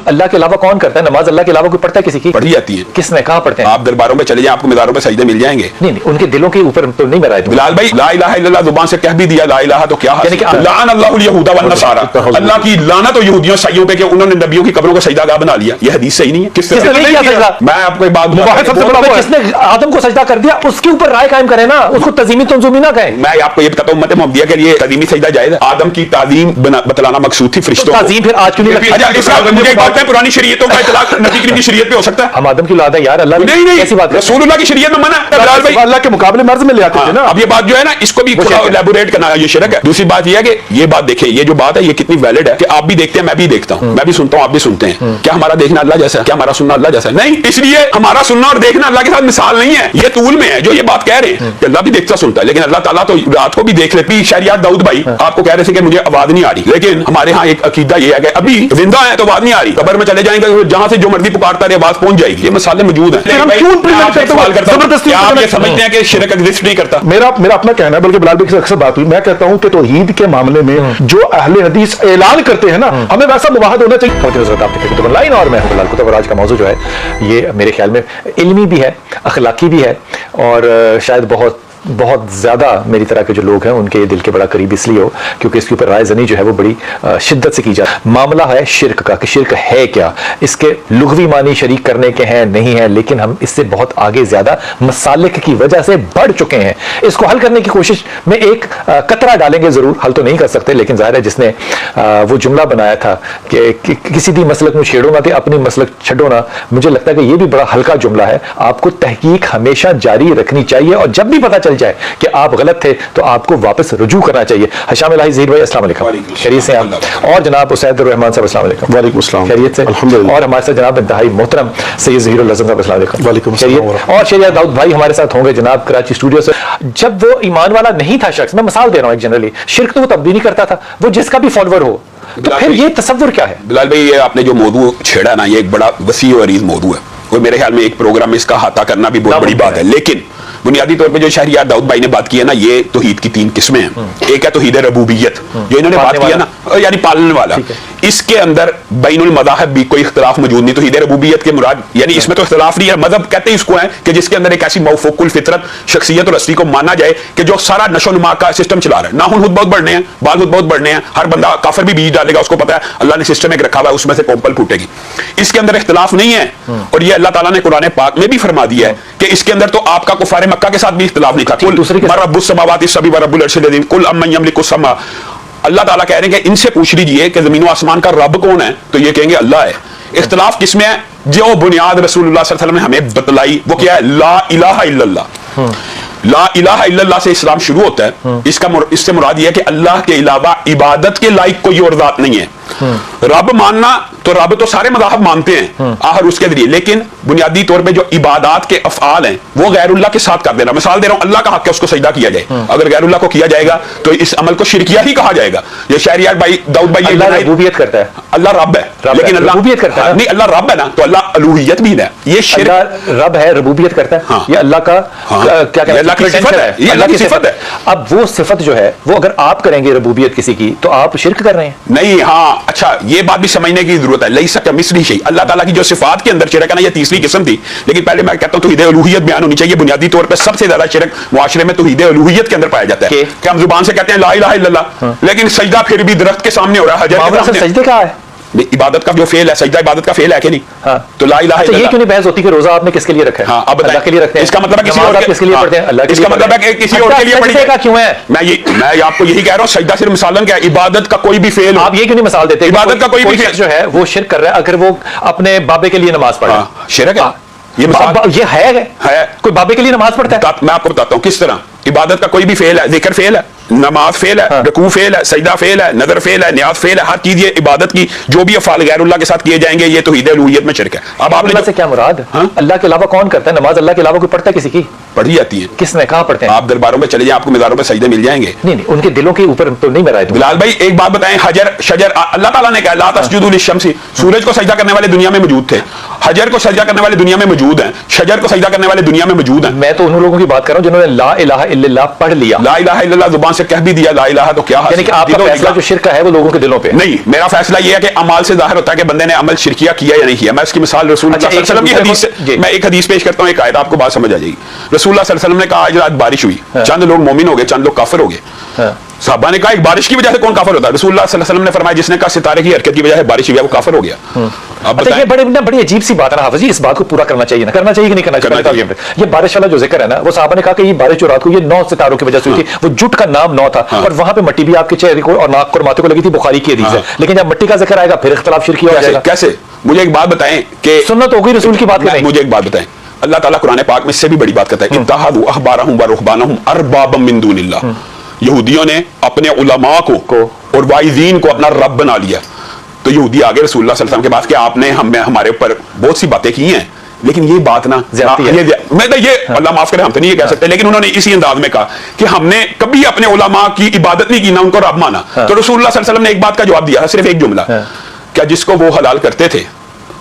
اللہ کے علاوہ کون کرتا ہے نماز؟ اللہ کے علاوہ کوئی پڑھتا ہے کسی کی؟ پڑھی جاتی ہے. کس نے کہاں پڑھتے ہیں؟ آپ درباروں میں چلے جائیں, آپ کو مزاروں میں سجدے مل جائیں گے. نہیں ان کے دلوں کے اوپر تو نہیں مرائے. بلال بھائی لا الہ الا اللہ زبان سے کہہ بھی دیا لا الہ تو کیا لعن اللہ الیہود والنصارى, اللہ کی لعنت ہو یہودیوں عیسائیوں پہ کہ انہوں نے نبیوں کی قبروں کو سجدہ گاہ بنا لیا. یہ حدیث صحیح نہیں ہے. کس نے نہیں کیا؟ میں آپ کو ایک بات بتاؤں, جس نے آدم کو سجدہ کر دیا اس کے اوپر رائے قائم کرے نا, اس کو تزیمی تنظیمی نہ کہیں. میں آپ کو یہ بتاتا ہوں امت محمدیہ کے لیے تعظیمی سجدہ جائز ہے. آدم کی تعظیم بتلانا مقصود تھی فرشتوں کو. تعظیم پھر آج کے لیے مجھے ایک بات ہے, پرانی شریعتوں کا اطلاق نبی کریم کی شریعت پہ ہو سکتا ہے؟ ہم آدم کی اولاد ہے یار, اللہ نہیں کیسی بات ہے؟ رسول اللہ کی شریعت میں منع ہے. بلال بھائی اللہ کے مقابلے مرض میں لے آتے ہیں نا. اب یہ بات جو ہے نا اس کو بھی الیبوریٹ کرنا یہ شرک ہے. دوسری بات یہ ہے کہ یہ بات دیکھیں, یہ جو بات ہے یہ کتنی ویلڈ ہے کہ آپ بھی دیکھتے ہیں میں بھی دیکھتا ہوں, میں بھی سنتا ہوں آپ بھی سنتے ہیں. کیا ہمارا دیکھنا اللہ جیسا ہے؟ کیا ہمارا سننا اللہ جیسا ہے؟ نہیں. اس لیے ہمارا سننا اور دیکھنا اللہ کے ساتھ مثال نہیں ہے, یہ طول میں ہے. جو یہ بات کہہ رہے ہیں کہ اللہ بھی دیکھتا سنتا ہے, لیکن اللہ تعالیٰ تو رات کو بھی دیکھ لیتی. شہریار داؤد بھائی آپ کو کہہ رہے تھے کہ مجھے آواز نہیں آ رہی, لیکن ہمارے ہاں ایک عقیدہ یہ ہے کہ ابھی زندہ ہے تو آواز نہیں آ رہی, قبر میں چلے جائیں گے جہاں سے جو مرضی پکارتا رہے آواز پہنچ جائے گی. یہ مسئلے موجود ہیں. سوال کرتا ہوں کیا آپ یہ سمجھتے ہیں کہ شرک ایگزسٹ نہیں کرتا؟ میرا اپنا کہنا ہے, بلکہ بلال بھائی سے اکثر بات ہوئی, میں کہتا ہوں کہ توحید کے معاملے میں جو اہل حدیث اعلان کرتے ہیں نا, ہمیں ویسا مواحد ہونا چاہیے. لائن اور میں بلال کتب, اور آج کا موضوع جو ہے یہ میرے خیال میں علمی بھی ہے, اخلاقی بھی ہے, اور شاید بہت زیادہ میری طرح کے جو لوگ ہیں ان کے دل کے بڑا قریب اس لیے ہو کیونکہ اس کے اوپر رائے زنی جو ہے وہ بڑی شدت سے کی جاتی. معاملہ ہے شرک کا کہ شرک ہے کیا, اس کے لغوی معنی شریک کرنے کے ہیں نہیں ہیں, لیکن ہم اس سے بہت آگے زیادہ مسالک کی وجہ سے بڑھ چکے ہیں. اس کو حل کرنے کی کوشش میں ایک قطرہ ڈالیں گے, ضرور حل تو نہیں کر سکتے, لیکن ظاہر ہے جس نے وہ جملہ بنایا تھا کہ کسی بھی مسلک میں چھیڑو نہ تے اپنی مسلک چھڈو نہ, مجھے لگتا ہے کہ یہ بھی بڑا ہلکا جملہ ہے. آپ کو تحقیق ہمیشہ جاری رکھنی چاہیے, اور جب بھی پتہ چل جائے کہ آپ غلط تھے تو آپ کو واپس رجوع کرنا چاہیے. حشام الہی ظہیر بھائی السلام علیکم, خیریت سے آپ؟ اور جناب اسید الرحمان صاحب السلام علیکم. وعلیکم السلام. خیریت سے الحمدللہ. اور ہمارے ساتھ جناب انتہائی محترم سید ظہیر الحسن صاحب السلام علیکم. وعلیکم السلام. اور شہریار داؤد بھائی ہمارے ساتھ ہوں گے جناب کراچی اسٹوڈیو سے. جب وہ ایمان والا نہیں تھا شخص, میں مثال دے رہا ہوں ایک جنرلی, شرک تو وہ تب بھی نہیں کرتا تھا, وہ جس کا بھی فالوور ہو, تو پھر یہ تصور کیا ہے؟ بلال بھائی یہ آپ نے جو موضوع چھیڑا نا, یہ ایک بڑا وسیع و عریض موضوع ہے, اور میرے خیال میں ایک پروگرام میں اس کا احاطہ کرنا بھی بہت بڑی بات ہے. لیکن بنیادی طور پہ جو شہریار داؤد بھائی نے بات کی ہے نا, یہ توحید کی 3 قسمیں ہیں. ایک ہے توحید ربوبیت جو انہوں نے بات کیا نا, یعنی پالنے والا. اس کے اندر بین المذاہب بھی کوئی اختلاف موجود نہیں. توحید ربوبیت کے مراد یعنی اس میں تو اختلاف نہیں ہے, مذہب کہتے ہیں اس کو ہے کہ جس کے اندر ایک ایسی موفوق الفطرت شخصیت اور ہستی کو مانا جائے کہ جو سارا نشو و نما کا سسٹم چلا رہا ہے. ناخن خود بہت بڑھنے ہیں, بال خود بہت بڑھنے ہیں, ہر بندہ کافر بھی بیج ڈالے گا, اس کو پتا ہے اللہ نے سسٹم ایک رکھا ہوا ہے, اس میں سے کومپل پھوٹے گی. اس کے اندر اختلاف نہیں ہے, اور یہ اللہ تعالیٰ نے قرآن پاک میں بھی فرما دیا ہے کہ اس کے اندر تو آپ کا کفار مکہ کے ساتھ بھی اختلاف نہیں تھا. رب السماوات السبع و رب العرش العظیم قل امن یملک السماء. اللہ تعالیٰ کہہ رہے ہیں کہ ان سے پوچھ لیجئے کہ زمین و آسمان کا رب کون ہے, تو یہ کہیں گے اللہ ہے. اختلاف کس میں ہے؟ جو بنیاد رسول اللہ صلی اللہ علیہ وسلم نے ہمیں بتلائی وہ کیا ہے؟ لا الہ الا اللہ. لا الہ الا اللہ سے اسلام شروع ہوتا ہے. اس سے مراد یہ ہے کہ اللہ کے علاوہ عبادت کے لائق کوئی اور ذات نہیں ہے. رب ماننا تو رب تو سارے مذاہب مانتے ہیں آخر اس کے ذریعے, لیکن بنیادی طور پہ جو عبادات کے افعال ہیں وہ غیر اللہ کے ساتھ کر دینا. مثال دے رہا ہوں, اللہ کا حق ہے اس کو سجدہ کیا جائے, اگر غیر اللہ کو کیا جائے گا تو اس عمل کو شرکیہ ہی کہا جائے گا. یہ شہریار بھائی داؤد بھائی اللہ ربوبیت کرتا ہے, اللہ رب ہے, لیکن اللہ ربوبیت کرتا ہے نہیں, اللہ رب ہے نا تو اللہ الوہیت بھی ہے. یہ شرک رب ہے, ربوبیت کرتا ہے, یہ اللہ کا کیا کہتے ہیں, اللہ کی صفت ہے, یہ اللہ کی صفت ہے. اب وہ صفت جو ہے وہ اگر آپ کریں گے ربوبیت کسی کی تو آپ شرک کر رہے ہیں. نہیں, ہاں اچھا یہ بات بھی سمجھنے کی ضرورت ہے. لیس کمثلہ شیء, اللہ تعالیٰ کی جو صفات کے اندر شرک ہے نا, یہ تیسری قسم تھی. لیکن پہلے میں کہتا ہوں توحید الوہیت بیان ہونی چاہیے. بنیادی طور پہ سب سے زیادہ شرک معاشرے میں توحید الوہیت کے اندر پایا جاتا ہے کہ ہم زبان سے کہتے ہیں لا الہ الا اللہ, لیکن سجدہ پھر بھی درخت کے سامنے ہو رہا ہے, حجر کے سامنے. سجدے کا ہے عبادت کا جو فعل ہے, سجدہ عبادت کا فعل ہے کہ نہیں؟ تو لا الہ الا اللہ. یہ کیوں نہیں بحث ہوتی کہ روزہ آپ نے کس کے لیے رکھا ہے؟ ہاں اب اللہ کے لیے رکھتے ہیں. اس کا مطلب ہے کسی اور کس کے لیے پڑھتے ہیں؟ اللہ کے لیے. اس کا مطلب ہے کہ کسی اور کے لیے پڑھی کا کیوں ہے؟ میں آپ کو یہی کہہ رہا ہوں, سجدہ صرف مثالن کیا ہے, عبادت کا کوئی بھی فعل. آپ یہ کیوں نہیں مثال دیتے عبادت کا کوئی بھی فعل جو ہے وہ شرک کر رہا ہے اگر وہ اپنے بابے کے لیے نماز پڑھے؟ شرک ہے یہ ہے کوئی بابے کے لیے نماز پڑھتا ہے؟ میں آپ کو بتاتا ہوں کس طرح. عبادت کا کوئی بھی فعل ہے, ذکر فعل ہے, نماز فعل ہے, رکوع فعل ہے, سجدہ فعل ہے, نظر فعل ہے, نیاز فعل ہے, ہر چیز یہ عبادت کی جو بھی افعال غیر اللہ کے ساتھ کیے جائیں گے یہ توحید الوہیت میں شرک ہے. اب آپ نے سے کیا مراد؟ اللہ کے علاوہ کون کرتا ہے نماز؟ اللہ کے علاوہ کوئی پڑھتا ہے کسی کی؟ پڑھی جاتی ہے. کس نے کہاں پڑھتے ہیں؟ آپ درباروں میں چلے جائیں, آپ کو مزاروں میں سجدے مل جائیں گے. نہیں ان کے دلوں کے اوپر تو نہیں مرائے. بلال بھائی ایک بات بتائیں, حجر شجر اللہ تعالیٰ نے کہا لا تسجدوا للشمس, سورج کو سجدہ کرنے والے دنیا میں موجود تھے, حجر کو سجدہ کرنے والے دنیا میں موجود ہیں, شجر کو سجدہ کرنے والے دنیا میں موجود ہیں. میں تو ان لوگوں کی بات کر رہا ہوں جنہوں نے لا الہ الا اللہ پڑھ لیا. لا الہ الا اللہ زبان سے کہہ بھی دیا لا الہ تو کیا یعنی کہ آپ کا فیصلہ جو شرک کا ہے وہ لوگوں کے دلوں پہ نہیں. میرا فیصلہ یہ ہے کہ اعمال سے ظاہر ہوتا ہے کہ بندے نے عمل شرکیہ کیا یا نہیں کیا. میں اس کی مثال رسول اللہ صلی اللہ علیہ وسلم کی حدیث سے میں ایک حدیث پیش کرتا ہوں, ایک آیت آپ کو بات سمجھ آ جائے گی. رسول اللہ صلی اللہ علیہ وسلم نے کہا آج رات بارش ہوئی, چند لوگ مومن ہو گئے, چند لوگ کافر ہو گئے. صحابہ نے کہا ایک بارش کی وجہ سے کون کافر ہوتا ہے؟ رسول اللہ صلی اللہ علیہ وسلم نے فرمایا جس نے کہا ستارے کی حرکت کی وجہ سے بارش ہوئی وہ کافر ہو گیا. اب یہ بڑی عجیب سی بات ہے نا حافظ جی, اس بات کو پورا کرنا چاہیے نا, کرنا چاہیے کہ نہیں کرنا چاہیے؟ یہ بارش والا جو ذکر ہے نا, وہ صحابہ نے کہا کہ یہ بارش جو رات کو یہ 9 ستاروں کی وجہ سے ہوئی تھی. وہ جٹ کا نام 9 تھا اور وہاں پہ مٹی بھی آپ کے چہرے کو اور ناک کو اور ماتھے کو لگی تھی, بخاری کی حدیث ہے. لیکن جب مٹی کا ذکر آئے گا پھر اختلاف شرکی ہو جائے گا. کیسے؟ مجھے ایک بات بتائیں کہ سنت ہوگی رسول کی بات نہیں. مجھے ایک بات بتائیں, اللہ تعالیٰ قرآن پاک میں اس سے بھی بڑی بات کرتا ہے, اتخذوا احبارهم ورهبانهم اربابا من دون اللہ. یہودیوں نے اپنے علماء کو اور واعظین کو اپنا رب بنا لیا. تو یہودی آگے رسول اللہ صلی اللہ علیہ وسلم کے بعد کہ آپ نے ہمارے اوپر بہت سی باتیں کی ہیں, لیکن یہ بات نا میں تو یہ اللہ معاف کرے ہم تو نہیں یہ کہہ سکتے, لیکن انہوں نے اسی انداز میں کہا کہ ہم نے کبھی اپنے علماء کی عبادت نہیں کی, نہ ان کو رب مانا. تو رسول اللہ صلی اللہ علیہ وسلم نے ایک بات کا جواب دیا, صرف ایک جملہ, کیا جس کو وہ حلال کرتے تھے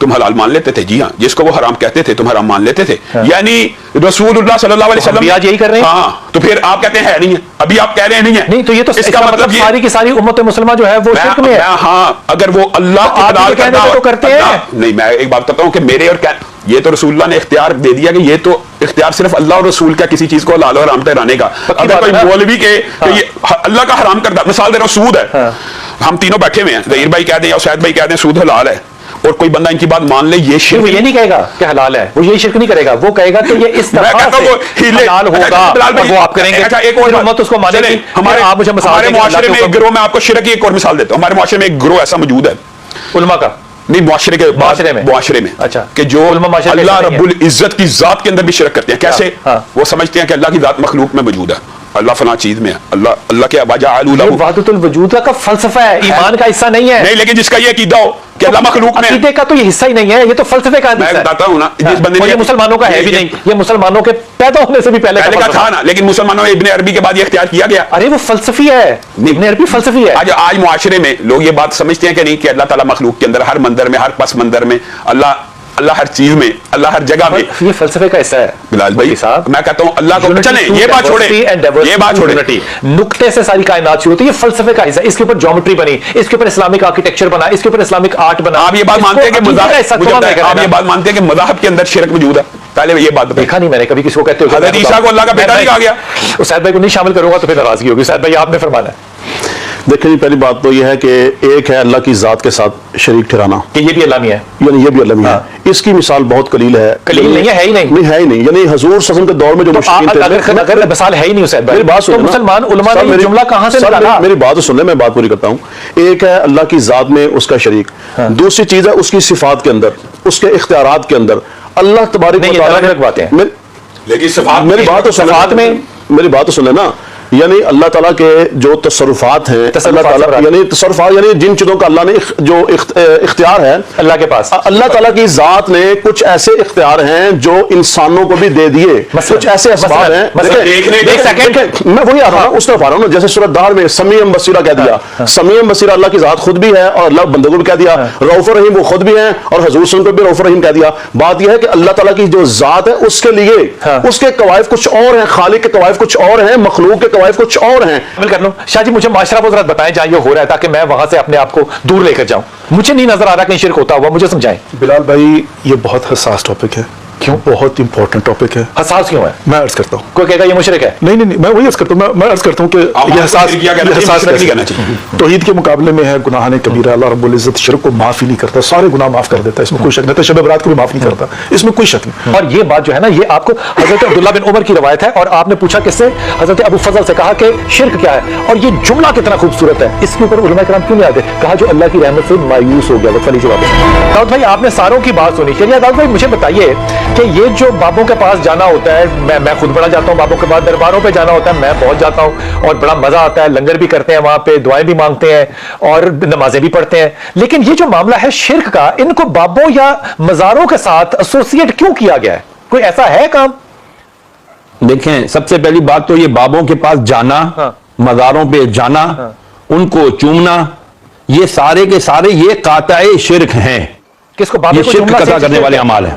تم حلال مان لیتے تھے؟ جی ہاں. جس کو وہ حرام کہتے تھے تم حرام مان لیتے تھے. یعنی رسول اللہ صلی اللہ علیہ وسلم آج یہی کر رہے ہیں. ہاں, تو پھر آپ کہتے ہیں نہیں ہے, ابھی آپ کہہ رہے ہیں نہیں ہے. نہیں تو یہ تو اس کا مطلب ساری کی ساری امت مسلمہ جو ہے وہ شرک میں ہے. ہاں, اگر وہ اللہ کی حلال کرتا تو کرتے ہیں. نہیں, میں ایک بات کرتا ہوں کہ میرے اور یہ تو رسول اللہ نے اختیار دے دیا کہ یہ تو اختیار صرف اللہ اور رسول کا کسی چیز کو حلال اور حرام ٹھہرانے کا. اگر کوئی مولوی کہ یہ اللہ کا حرام کرتا, مثال دے رہا ہوں, سود ہے, ہم تینوں بیٹھے ہوئے ہیں, ظہیر بھائی کہہ دیں یا سعید بھائی کہہ دیں سود حلال ہے, اور کوئی بندہ ان کی بات مان لے, یہ شرک. وہ یہ نہیں کہے گا کہ حلال ہے, وہ یہی شرک نہیں کرے گا, وہ کہے گا کہ یہ اس طرح سے حلال ہوگا, وہ آپ کریں گے. ایک اور امت اس کو مانے گی. ہمارے معاشرے میں ایک گروہ, میں آپ کو شرک کی ایک اور مثال دیتا ہوں, ہمارے معاشرے میں ایک گروہ ایسا موجود ہے علماء کا, نہیں معاشرے میں اچھا, کہ جو اللہ رب العزت کی ذات کے اندر بھی شرک کرتے ہیں. کیسے؟ وہ سمجھتے ہیں کہ اللہ کی ذات مخلوق میں موجود ہے, اللہ فلاں چیز میں ہے, اللہ کے وحدت الوجود کا فلسفہ ہے, ایمان کا حصہ نہیں ہے. نہیں, لیکن جس کا یہ عقیدہ ہو کہ اللہ مخلوق میں, عقیدے کا تو یہ حصہ ہی نہیں ہے, یہ تو فلسفے کا میں بتاتا ہوں نا, جس بندے نے, یہ مسلمانوں کا ہے بھی نہیں, یہ مسلمانوں کے پیدا ہونے سے بھی پہلے کا تھا نا, لیکن مسلمانوں نے ابن عربی کے بعد یہ اختیار کیا گیا. ارے وہ فلسفی ہے, ابن عربی فلسفی ہے. آج معاشرے میں لوگ یہ بات سمجھتے ہیں کہ نہیں, کہ اللہ تعالیٰ مخلوق کے اندر ہر منظر میں, ہر پس منظر میں, اللہ ہر چیز میں, اللہ ہر جگہ میں. یہ فلسفے کا حصہ ہے بلال بھائی صاحب, میں کہتا ہوں اللہ کو چلیں, یہ بات چھوڑیں, نقطے سے ساری کائنات شروع ہوتی ہے, یہ فلسفے کا حصہ. اس کے اوپر جیومیٹری بنی, اس کے اوپر اسلامک آرکیٹیکچر بنا, اس کے اوپر اسلامک آرٹ بنا. آپ یہ بات مانتے ہیں کہ مذاہب کے اندر شرک موجود ہے؟ پہلے یہ بات دیکھا نہیں میں نے کبھی کسی کو کہتے ہو حضرت عیسیٰ کو اللہ کا بیٹا نہیں کہا گیا. سعید بھائی کو نہیں شامل کروں گا تو پھر ناراضگی ہوگی. سعید بھائی آپ نے فرمانا ہے. دیکھیں جی, پہلی بات تو یہ ہے کہ ایک ہے اللہ کی ذات کے ساتھ شریک ٹھہرانا, کہ یہ بھی اللہ میں ہے, یعنی یہ بھی اللہ میں ہے. اس کی مثال بہت قلیل ہے, قلیل نہیں ہے ہی نہیں, ہے ہی نہیں. یعنی حضور صلی اللہ علیہ وسلم کے دور میں جو مشرکین تھے, اگر مثال ہے ہی نہیں حسین بھائی, تو مسلمان علماء نے یہ جملہ کہاں سے نکالا؟ میری بات سن لیں, میں بات پوری کرتا ہوں. ایک ہے اللہ کی ذات میں اس کا شریک, دوسری چیز ہے اس کی صفات کے اندر, اس کے اختیارات کے اندر. اللہ تبارک و تعالیٰ باتیں, لیکن میری بات تو صفات میں, میری بات تو سن لینا, یعنی اللہ تعالیٰ کے جو تصرفات ہیں, اللہ تعالیٰ یعنی تصرفات یعنی جن چیزوں کا اللہ نے جو اختیار ہے اللہ کے پاس, اللہ تعالیٰ کی ذات نے کچھ ایسے اختیار ہیں جو انسانوں کو بھی دے دیے, کچھ ایسے اسباب ہیں. میں وہی آ رہا ہوں, اس طرف آ رہا ہوں نا, جیسے سورۃ دار میں سمیع بصیرہ کہہ دیا. سمیع بصیرہ اللہ کی ذات خود بھی ہے اور اللہ بندوں کو بھی کہہ دیا. رؤوف رحیم وہ خود بھی ہیں اور حضور صلی اللہ علیہ وسلم کو بھی رؤوف رحیم کہہ دیا. بات یہ ہے کہ اللہ تعالیٰ کی جو ذات ہے اس کے لیے اس کے قوائف کچھ اور ہیں, خالق کے قوائف کچھ اور ہیں, مخلوق کے قوائف کچھ اور ہیں. کر لوں شاہ جی, مجھے معاشرہ وہ ذرا بتائیں جہاں یہ ہو رہا ہے, تاکہ میں وہاں سے اپنے آپ کو دور لے کر جاؤں. مجھے نہیں نظر آ رہا کہیں شرک ہوتا ہوا, مجھے سمجھائیں. بلال بھائی یہ بہت حساس ٹاپک ہے. کیوں؟ بہت امپورٹنٹ ٹاپک ہے. حساس کیوں ہے؟ میں عرض کرتا ہوں. کوئی کہے گا یہ مشرک ہے. نہیں نہیں, میں وہی عرض کرتا ہوں, میں عرض کرتا ہوں کہ یہ حساس توحید کے مقابلے میں ہے گناہ کبیرہ. اللہ رب العزت شرک کو معاف ہی نہیں کرتا, سارے گناہ معاف کر دیتا ہے, اس میں کوئی شک نہیں. شب برات کو بھی معاف نہیں کرتا, اس میں کوئی شک نہیں. اور یہ بات جو ہے نا, یہ آپ کو حضرت عبداللہ بن عمر کی روایت ہے, اور آپ نے پوچھا کس سے؟ حضرت ابو فضل سے, کہا کہ شرک کیا ہے, اور یہ جملہ کتنا خوبصورت ہے, اس کے اوپر علماء کرام کیوں نہیں آتے؟ کہا جو اللہ کی رحمت سے مایوس ہو گیا. وہ فلی جواب ہے. داؤد بھائی آپ نے ساروں کی بات سنی, چلیے داؤد بھائی مجھے بتائیے کہ یہ جو بابوں کے پاس جانا ہوتا ہے, میں خود بڑا جاتا ہوں بابوں کے پاس, درباروں پہ جانا ہوتا ہے, میں بہت جاتا ہوں اور بڑا مزہ آتا ہے, لنگر بھی کرتے ہیں وہاں پہ, دعائیں بھی مانگتے ہیں اور نمازیں بھی پڑھتے ہیں. لیکن یہ جو معاملہ ہے شرک کا, ان کو بابوں یا مزاروں کے ساتھ ایسوسیٹ کیوں کیا گیا ہے؟ کوئی ایسا ہے کام؟ دیکھیں, سب سے پہلی بات تو یہ بابوں کے پاس جانا, مزاروں پہ جانا, ان کو چومنا, یہ سارے کے سارے یہ قاطع شرک ہیں. کس کو؟ بابے کو شرک قطع کرنے والے اعمال ہیں.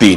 3,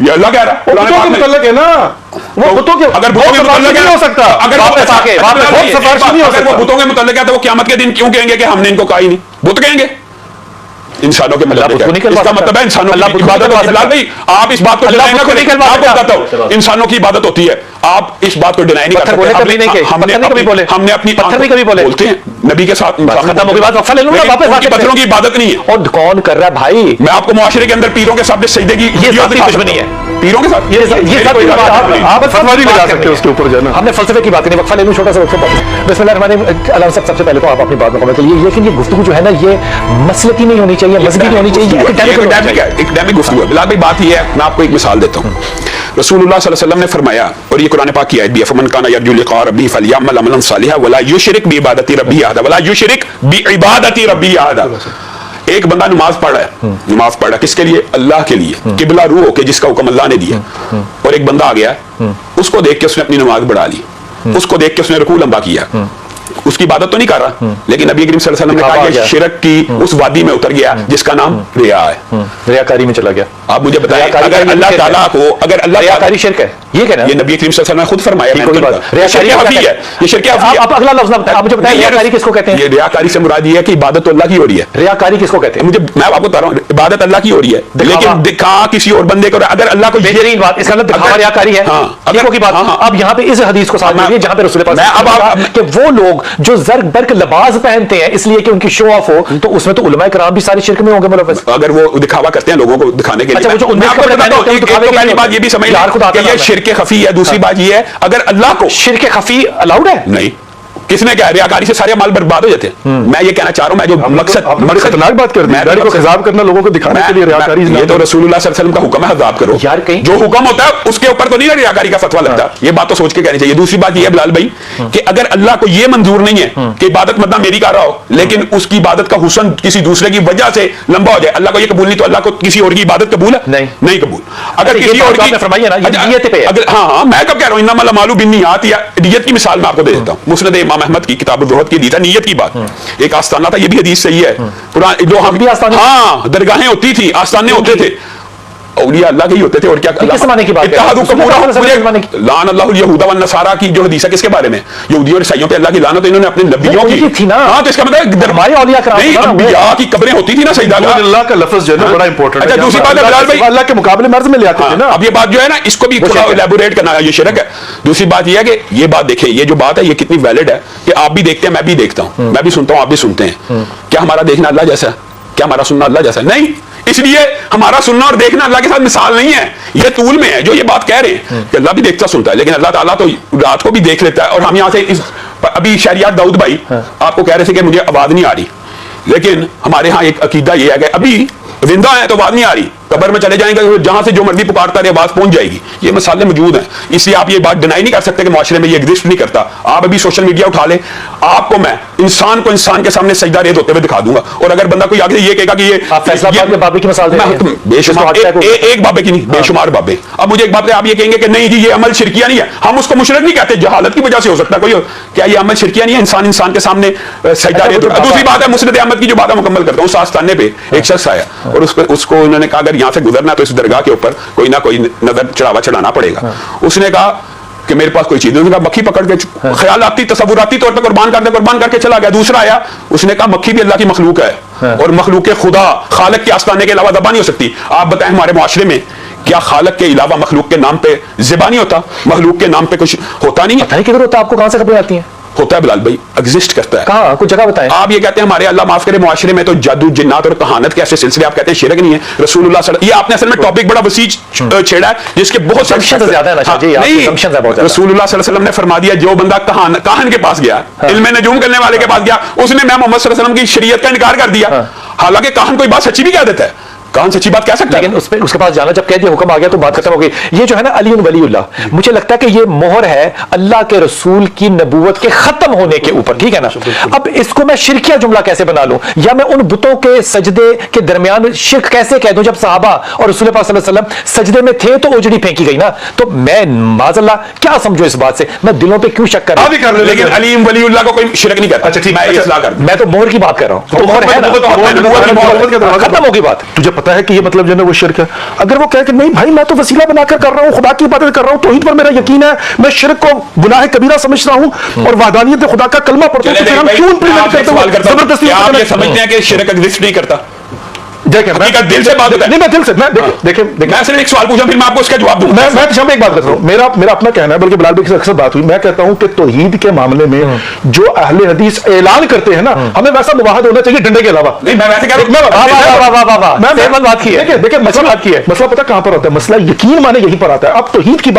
یہ اللہ کہہ رہا ہے، بتوں کے متعلق ہے نا، وہ بتوں کے اگر بتوں کے متعلق نہیں ہو سکتا، اگر وہ بتوں کے متعلق ہے تو وہ قیامت کے دن کیوں کہیں گے کہ ہم نے ان کو کہا ہی نہیں؟ بت کہیں گے انسانوں کے متعلق ہے، اس کا مطلب ہے انسانوں کی عبادت ہوتی ہے۔ بھائی آپ اس بات کو ڈینائی نہ کریں، آپ کو بتاتا ہوں انسانوں کی عبادت ہوتی ہے، آپ اس بات کو ڈینائی نہیں کر سکتے۔ ہم نے اپنی بولتے ہیں نبی کے ساتھ پتھروں کی عبادت نہیں ہے۔ اور کون کر رہا ہے بھائی؟ میں آپ کو معاشرے کے اندر پیروں کے سامنے سجدے کی دشمنی ہے، پیروں کے ساتھ آپ فتویٰ نہیں لگا سکتے اس کے اوپر جو ہے نا۔ ہم نے فلسفے کی بات نہیں، وقفہ لے لوں چھوٹا سا وقفہ۔ بسم اللہ الرحمن الرحیم۔ علامہ صاحب سب سے پہلے تو آپ اپنی بات مکمل کر لیے، لیکن یہ گفتگو جو ہے نا یہ مسلکی نہیں ہونی چاہیے، مذہبی نہیں ہونی چاہیے، اکیڈیمک گفتگو ہے۔ بلال بھائی بات یہ ہے، میں آپ کو ایک مثال دیتا ہوں۔ رسول اللہ صلی اللہ علیہ وسلم نے فرمایا، اور یہ قرآن پاک کی آیت بھی ہے، فمن کان یرجو لقاء ربہ فلیعمل عملا صالحا ولا یشرک بعبادۃ ربہ احدا ولا یشرک بعبادۃ ربہ احدا۔ ایک بندہ نماز پڑھ رہا ہے، نماز پڑھ رہا ہے کس کے لیے؟ اللہ کے لیے، قبلہ رو ہو کے جس کا حکم اللہ نے دیا، اور ایک بندہ آ گیا اس کو دیکھ کے اس نے اپنی نماز بڑھا لی، اس کو دیکھ کے اس نے رکوع لمبا کیا، اس کی عبادت تو نہیں کر رہا، لیکن نبی کریم صلی اللہ علیہ وسلم نے کہا یہ شرک کی اس وادی میں اتر گیا جس کا نام ریا ہے، ریاکاری میں چلا گیا۔ آپ مجھے بتائیں اگر اللہ تعالیٰ کو، اگر اللہ ریاکاری شرک ہے، یہ کہنا یہ نبی کریم صلی اللہ علیہ وسلم نے خود فرمایا، یہ شرک ہے۔ آپ اگلا لفظ بتائیں، آپ مجھے بتائیں ریاکاری کس کو کہتے ہیں؟ یہ ریاکاری سے مراد یہ ہے کہ عبادت تو اللہ کی ہو رہی ہے۔ ریاکاری کس کو کہتے ہیں؟ مجھے میں آپ کو بتا رہا ہوں عبادت اللہ کی ہو رہی ہے، لیکن دکھا کسی اور بندے کو، اگر اللہ کو بہترین بات اس کا مطلب دکھاوا ریاکاری ہے۔ دیکھو کی بات اب یہاں پہ اس حدیث کو ساتھ میں جہاں پہ رسول پاک کہ وہ لوگ جو زرق برق لباس پہنتے ہیں اس لیے کہ ان کی شو آف ہو، تو اس میں تو علماء کرام بھی سارے شرک میں ہوں گے ملوث۔ اگر وہ دکھاوا کرتے ہیں لوگوں کو دکھانے کے لیے، پہلی بات یہ بھی سمجھ کہ یہ شرک خفی ہے۔ دوسری بات یہ ہے اگر اللہ کو شرک خفی الاؤڈ ہے نہیں، کس نے کہا ریاکاری سے سارے مال برباد ہو جاتے ہیں؟ میں یہ کہنا چاہ رہا ہوں، میں جو مقصد خطرناک بات کر دی، داڑھی کو خضاب کرنا لوگوں کو دکھانے کے لیے ریاکاری، یہ تو رسول اللہ صلی اللہ علیہ وسلم کا حکم ہے، خضاب کرو یار، کہیں جو حکم ہوتا ہے اس کے اوپر تو نہیں ریاکاری کا فتویٰ لگتا، یہ بات تو سوچ کے کہنی چاہیے۔ دوسری بات یہ ہے بلال بھائی کہ اگر اللہ کو یہ منظور نہیں ہے کہ عبادت مطلب میری کر رہا ہو، لیکن اس کی عبادت کا حسن کسی دوسرے کی وجہ سے لمبا ہو جائے، اللہ کو یہ قبول نہیں، تو اللہ کو کسی اور کی عبادت قبول ہے؟ نہیں قبول۔ اگر کسی اور کی فرمائیے نا نیت پہ، ہاں میں کب کہہ رہا ہوں انما الاعمال بالنیات، یا نیت کی مثال میں آپ کو دے دیتا ہوں۔ مسند امام احمد کی کتاب الزہد کی دی تھا نیت کی بات، ایک آستانہ تھا، یہ بھی حدیث صحیح ہے، قرآن جو ہم بھی ہاں درگاہیں ہوتی تھی، آستانے ہوتے تھے، اولیاء اللہ کے ہی ہوتے تھے، اور کیا کس زمانے کی بات ہے؟ لعن اللہ الیہود والنصارى کی جو حدیث ہے کس کے بارے میں؟ یہودیوں اور عیسائیوں پہ اللہ کی لعنت، انہوں نے اپنے نبیوں کی تھی نا، ہاں تو اس کا مطلب ہمارے اولیاء کرام نہیں، انبیاء کی قبریں ہوتی تھی نا سیدہ اللہ کا لفظ جو ہے نا بڑا امپورٹنٹ ہے۔ اچھا دوسری بات ہے بلال بھائی، اللہ کے مقابلے مرض میں لے آتے ہیں نا۔ اب یہ بات جو ہے نا اس کو بھی تھوڑا الیبوریٹ کرنا ہے، یہ شرک ہے۔ دوسری بات یہ ہے کہ یہ بات دیکھیں، یہ جو بات ہے یہ کتنی ویلڈ ہے کہ آپ بھی دیکھتے ہیں، میں بھی دیکھتا ہوں، میں بھی سنتا ہوں، آپ بھی سنتے ہیں۔ کیا ہمارا دیکھنا اللہ جیسا ہے؟ کیا ہمارا سننا اللہ جیسا ہے؟ نہیں، اس لیے ہمارا سننا اور دیکھنا اللہ کے ساتھ مثال نہیں ہے، یہ طول میں ہے جو یہ بات کہہ رہے ہیں کہ اللہ بھی دیکھتا سنتا ہے، لیکن اللہ تعالیٰ تو رات کو بھی دیکھ لیتا ہے۔ اور ہم یہاں سے ابھی شہریار داؤد بھائی آپ کو کہہ رہے تھے کہ مجھے آواز نہیں آ رہی، لیکن ہمارے ہاں ایک عقیدہ یہ ہے کہ ابھی زندہ ہے تو آواز نہیں آ رہی، قبر میں چلے جائیں گے جہاں سے جو مرضی پکارتا رہے آواز پہنچ جائے گی، یہ مسائل موجود ہیں۔ اس لیے آپ یہ بات ڈینائی نہیں کر سکتے کہ معاشرے میں یہ ایگزسٹ نہیں کرتا۔ آپ ابھی سوشل میڈیا اٹھا لیں، آپ کو میں انسان کو انسان کے سامنے سجدہ ریز ہوتے ہوئے دکھا دوں گا، اور اگر بندہ کوئی آگے یہ کہے گا کہ یہ بابے کی مثال بے شمار ایک بابے کی نہیں، بے شمار بابے۔ اب مجھے ایک بات ہے، آپ یہ کہیں گے کہ نہیں جی یہ عمل شرکیہ نہیں ہے، ہم اس کو مشرک نہیں کہتے، جہالت کی وجہ سے ہو سکتا ہے کوئی، کیا یہ عمل شرکیہ نہیں ہے؟ انسان انسان کے سامنے سجدہ ریز۔ دوسری بات ہے مسند احمد کی جو بات مکمل کرتا ہوں، اس آستانے پہ ایک شخص آیا اور اس کو انہوں نے کہا اگر یہاں سے گزرنا تو اس درگاہ کے اوپر کوئی نہ کوئی نظر چڑھاوا چڑھانا پڑے گا۔ اس نے کہا کہ میرے پاس کوئی چیز نہیں، مکھی پکڑ کے خیالاتی تصوراتی طور پہ قربان کر کے چلا گیا۔ دوسرا آیا، اس نے کہا مکھی بھی اللہ کی مخلوق ہے اور مخلوق خدا خالق کے آستانے کے علاوہ ذبح نہیں ہو سکتی۔ آپ بتائیں ہمارے معاشرے میں کیا خالق کے علاوہ مخلوق کے نام پہ ذبح نہیں ہوتا؟ مخلوق کے نام پہ کچھ ہوتا نہیں ہے؟ کدھر ہوتا ہے؟ آپ کو کہاں سے خبریں آتی ہیں؟ ہوتا ہے بلال بھائی، ایگزسٹ کرتا ہے۔ کہاں؟ کچھ جگہ بتائیں۔ آپ یہ کہتے ہیں ہمارے اللہ معاف کرے معاشرے میں تو جادو جنات اور کہانت کے ایسے سلسلے آپ کہتے ہیں شرک نہیں ہے۔ رسول اللہ صلی اللہ علیہ وسلم، یہ آپ نے اصل میں ٹاپک بڑا وسیع چھیڑا ہے جس کے بہت سے زیادہ نہیں۔ رسول اللہ صلی اللہ علیہ وسلم نے فرما دیا جو بندہ کاہن کے پاس گیا، علم نجوم کرنے والے کے پاس گیا، اس نے میں محمد صلی اللہ علیہ وسلم کی شریعت کا انکار کر دیا، حالانکہ کاہن کوئی بات سچی بھی کہہ دیتا ہے، کہاں سچی بات کہہ سکتا ہے، لیکن اس کے پاس جانا جب کہہ دیا حکم آ گیا تو بات ختم ہو گئی۔ یہ جو ہے نا علی ولی اللہ، مجھے لگتا ہے کہ یہ مہر ہے اللہ کے رسول کی نبوت کے ختم ہونے کے اوپر، ٹھیک ہے نا؟ اب اس کو میں شرکیہ جملہ کیسے بنا لوں، یا میں ان بتوں کے سجدے کے درمیان شرک کیسے کہہ دوں جب صحابہ اور رسول پاک صلی اللہ علیہ وسلم سجدے میں تھے تو اجڑی پھینکی گئی نا؟ تو میں معاذ اللہ کیا سمجھو اس بات سے، میں دلوں پہ کیوں شک کر رہا ہوں؟ لیکن علی ولی اللہ کو کوئی شرک نہیں کرتا۔ اچھا ٹھیک ہے، میں تو مہر کی بات کر رہا ہوں، ختم ہوگی بات۔ پتا ہے کہ یہ مطلب جو ہے وہ شرک ہے. اگر وہ کہے کہ نہیں بھائی میں تو وسیلہ بنا کر کر رہا ہوں, خدا کی عبادت کر رہا ہوں, توحید پر میرا یقین ہے, میں شرک کو گناہ کبیرہ سمجھتا ہوں اور وحدانیت خدا کا کلمہ پڑھتا ہوں, تو پھر ہم کیوں امپلیمنٹ کرتے ہیں زبردستی؟ آپ یہ سمجھتے ہیں کہ شرک ایگزسٹ نہیں کرتا؟ دیکھیں میں دل سے بات ہوتا ہے. نہیں, میں دل سے دیکھیں میں صرف ایک سوال پوچھا, پھر میں آپ کو اس کا جواب دوں. میں ایک بات کرتا ہوں, میرا اپنا کہنا ہے, بلکہ بلال بھائی سے اکثر بات ہوئی, میں کہتا ہوں کہ توحید کے معاملے میں جو اہل حدیث اعلان کرتے ہیں نا, ہمیں ویسا مواحد ہونا چاہیے ڈنڈے کے علاوہ. نہیں میں ویسے کہہ دیکھیں مسئلہ پتہ کہاں پر ہوتا ہے, مسئلہ یقین مانے یہیں پر آتا ہے. اب توحید کی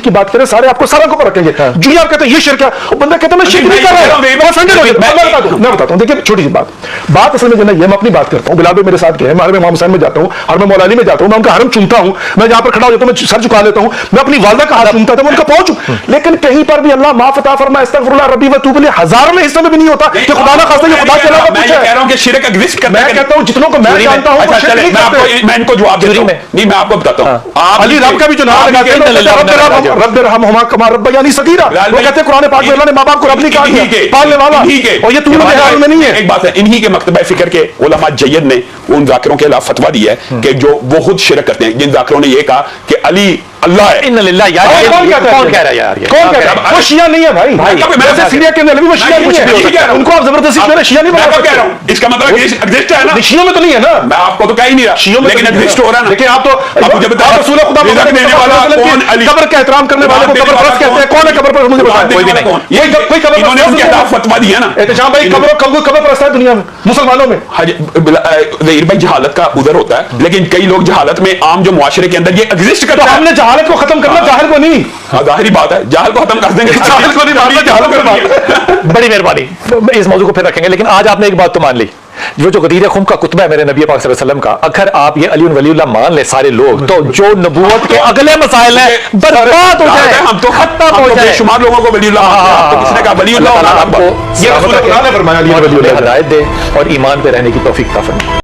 بات کریں سارے آپ کو سارا کو رکھیں گے, جو آپ کہتے ہیں یہ شرک ہے, وہ بندہ کہتا ہے میں شرک نہیں کر رہا ہوں. میں بتاتا ہوں, دیکھیں چھوٹی سی بات اصل میں جو ہے, یہ میں اپنی بات کرتا ہوں, بلال بھائی میرے ساتھ گئے, میں امام حسین میں جاتا ہوں, اور میں مولا علی میں جاتا ہوں, میں ان کا حرم چومتا ہوں, میں جہاں پر کھڑا ہو جاتا ہوں میں سر جھکا لیتا ہوں, میں اپنی والدہ کا ہاتھ چومتا تھا, میں ان کا پہنچوں, لیکن کہیں پر بھی اللہ معاف عطا فرمائے استغفر اللہ ربی و توب الیہ ہزاروں حصے میں بھی نہیں ہوتا کہ خدا نہ خاصہ یہ خدا کے علاوہ کچھ ہے. میں کہہ رہا ہوں کہ شرک ایگزسٹ کرتا ہے. میں کہتا ہوں جتنوں کو میں جانتا ہوں وہ شرک نہیں کرتے. میں ان کو جواب دیتا ہوں, نہیں میں آپ کو بتاتا ہوں. علی رب کا بھی جو نام لگاتے ہیں رب ارحمہما کما ربیانی صغیرا, وہ کہتے ہیں قرآن پاک میں اللہ نے ماں باپ کو رب نہیں کہا, پالنے والا, اور یہ تم کے حال میں نہیں ہے. ایک بات ہے, انہی کے مکتبہ فکر کے علماء جید نے ان ذاکروں کے خلاف فتویٰ دیا ہے کہ جو وہ خود شرک کرتے ہیں. جن ذاکروں نے یہ کہا کہ علی اللہ ہے. ان للہ یار کون کہہ رہا ہے یار, کون کہہ رہا ہے؟ وہ شیعہ نہیں ہے بھائی, میں سیریا کے اندر بھی وہ شیعہ نہیں ہے, ان کو آپ زبردستی کہہ رہے شیعہ نہیں بنا کہہ رہا ہوں. اس کا مطلب ایگزسٹ ہے نا, شیعوں میں تو نہیں ہے نا, میں آپ کو تو کہہ ہی نہیں رہا, شیعوں میں لیکن ایگزسٹ ہو رہا ہے نا. لیکن آپ تو جب رسول خدا قبر کا احترام کرنے والے کو قبر پرست کہتے ہیں. کون ہے قبر پرست؟ مجھے بتائیں. کوئی بھی نہیں. یہ کوئی قبر انہوں نے ان کے خلاف فتویٰ دیا نا. احتشام بھائی قبر پرست ہے دنیا میں مسلمانوں میں. ظہیر بھائی جہالت کا عذر ہوتا ہے, لیکن کئی لوگ جہالت میں عام جو معاشرے کے اندر یہ ایگزسٹ کرتا ہے. ہم نے جہالت کو ختم کرنا, جاہل کو نہیں. ظاہری بات ہے, جہل کو ختم کر دیں گے, جہل کو نہیں ماننا, جہل کو. بڑی مہربانی, اس موضوع کو پھر رکھیں گے, لیکن آج آپ نے ایک بات تو مان لی, جو غدیر خم کا کتبہ ہے میرے نبی پاک صلی اللہ علیہ وسلم کا, اگر آپ یہ علی ولی اللہ مان لیں سارے لوگ, تو جو نبوت کے اگلے مسائل ہیں برباد ہو جائے. ہم تو بے شمار لوگوں کو ولی اللہ, کس نے کہا ولی اللہ, یہ ہدایت دے اور ایمان پہ رہنے کی توفیق عطا فرمائے.